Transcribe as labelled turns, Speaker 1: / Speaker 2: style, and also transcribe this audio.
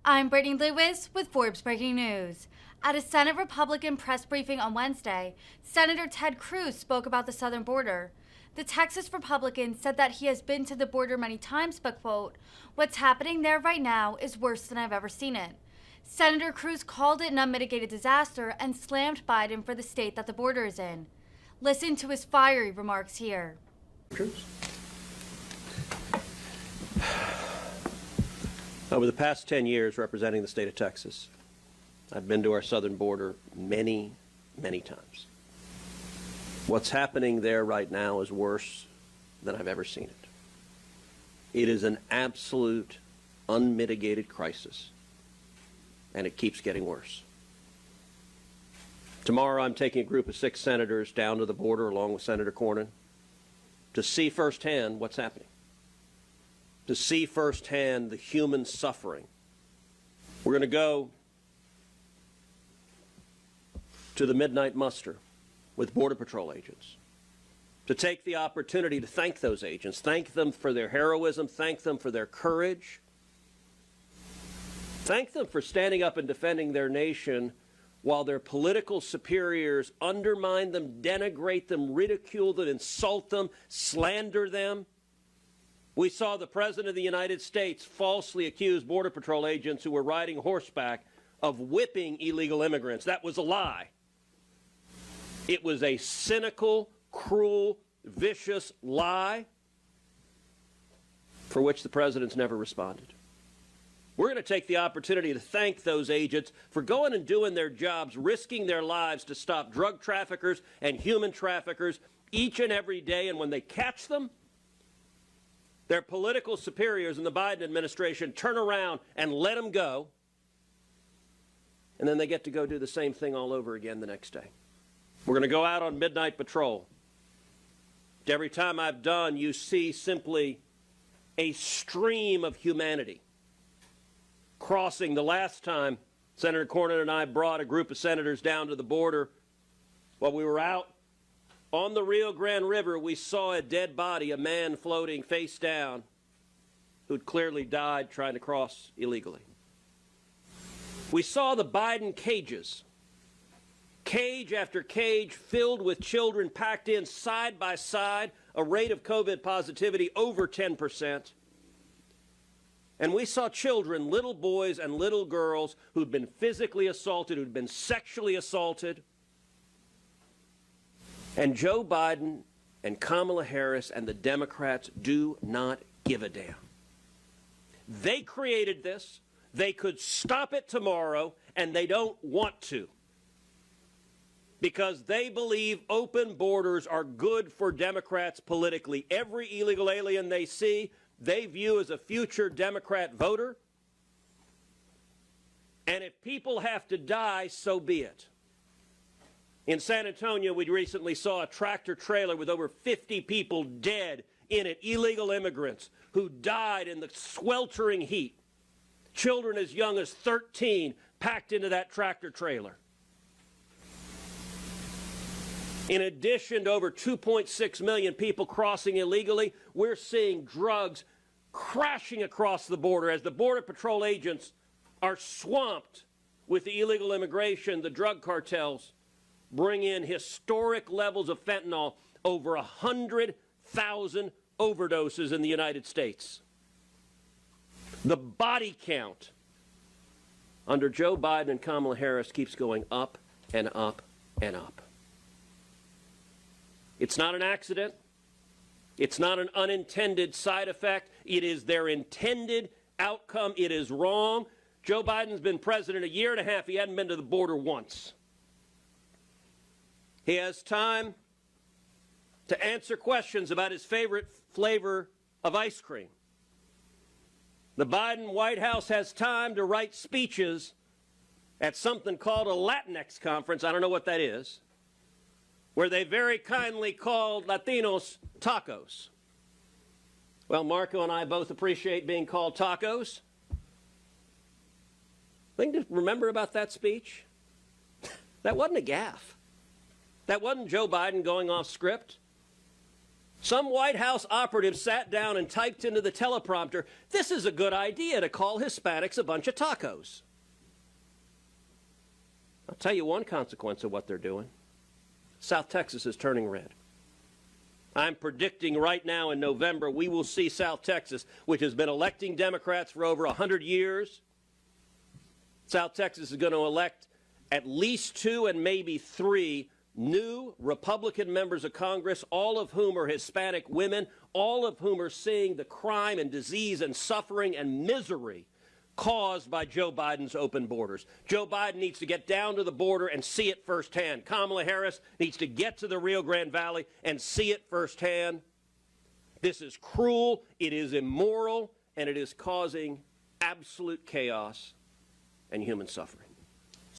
Speaker 1: I'm Brittany Lewis with Forbes Breaking News. At a Senate Republican press briefing on Wednesday, Senator Ted Cruz spoke about the southern border. The Texas Republican said that he has been to the border many times, but, quote, "What's happening there right now is worse than I've ever seen it." Senator Cruz called it an unmitigated disaster and slammed Biden for the state that the border is in. Listen to his fiery remarks here.
Speaker 2: Cruz. Over the past 10 years representing the state of Texas, I've been to our southern border many, many times. What's happening there right now is worse than I've ever seen it. It is an absolute, unmitigated crisis, and it keeps getting worse. Tomorrow I'm taking a group of 6 senators down to the border along with Senator Cornyn to see firsthand what's happening, to see firsthand the human suffering. We're going to go to the midnight muster with Border Patrol agents to take the opportunity to thank those agents, thank them for their heroism, thank them for their courage, thank them for standing up and defending their nation while their political superiors undermine them, denigrate them, ridicule them, insult them, slander them. We saw the President of the United States falsely accuse Border Patrol agents who were riding horseback of whipping illegal immigrants. That was a lie. It was a cynical, cruel, vicious lie for which the President's never responded. We're going to take the opportunity to thank those agents for going and doing their jobs, risking their lives to stop drug traffickers and human traffickers each and every day. And when they catch them, their political superiors in the Biden administration turn around and let them go. And then they get to go do the same thing all over again the next day. We're going to go out on midnight patrol. Every time I've done, you see simply a stream of humanity crossing. The last time Senator Cornyn and I brought a group of senators down to the border, while we were out on the Rio Grande River, we saw a dead body, a man floating face down who'd clearly died trying to cross illegally. We saw the Biden cages, cage after cage filled with children packed in side by side, a rate of COVID positivity over 10%. And we saw children, little boys and little girls who'd been physically assaulted, who'd been sexually assaulted. And Joe Biden and Kamala Harris and the Democrats do not give a damn. They created this. They could stop it tomorrow, and they don't want to, because they believe open borders are good for Democrats politically. Every illegal alien they see, they view as a future Democrat voter. And if people have to die, so be it. In San Antonio, we recently saw a tractor trailer with over 50 people dead in it, illegal immigrants who died in the sweltering heat. Children as young as 13 packed into that tractor trailer. In addition to over 2.6 million people crossing illegally, we're seeing drugs crashing across the border as the Border Patrol agents are swamped with the illegal immigration. The drug cartels bring in historic levels of fentanyl, over 100,000 overdoses in the United States. The body count under Joe Biden and Kamala Harris keeps going up and up and up. It's not an accident. It's not an unintended side effect. It is their intended outcome. It is wrong. Joe Biden's been president a year and a half. He hadn't been to the border once. He has time to answer questions about his favorite flavor of ice cream. The Biden White House has time to write speeches at something called a Latinx conference. I don't know what that is, where they very kindly called Latinos tacos. Well, Marco and I both appreciate being called tacos. Thing to remember about that speech, that wasn't a gaffe. That wasn't Joe Biden going off script. Some White House operative sat down and typed into the teleprompter, "This is a good idea to call Hispanics a bunch of tacos." I'll tell you one consequence of what they're doing. South Texas is turning red. I'm predicting right now in November we will see South Texas, which has been electing Democrats for over 100 years. South Texas is going to elect at least 2 and maybe 3 new Republican members of Congress, all of whom are Hispanic women, all of whom are seeing the crime and disease and suffering and misery caused by Joe Biden's open borders. Joe Biden needs to get down to the border and see it firsthand. Kamala Harris needs to get to the Rio Grande Valley and see it firsthand. This is cruel, it is immoral, and it is causing absolute chaos and human suffering.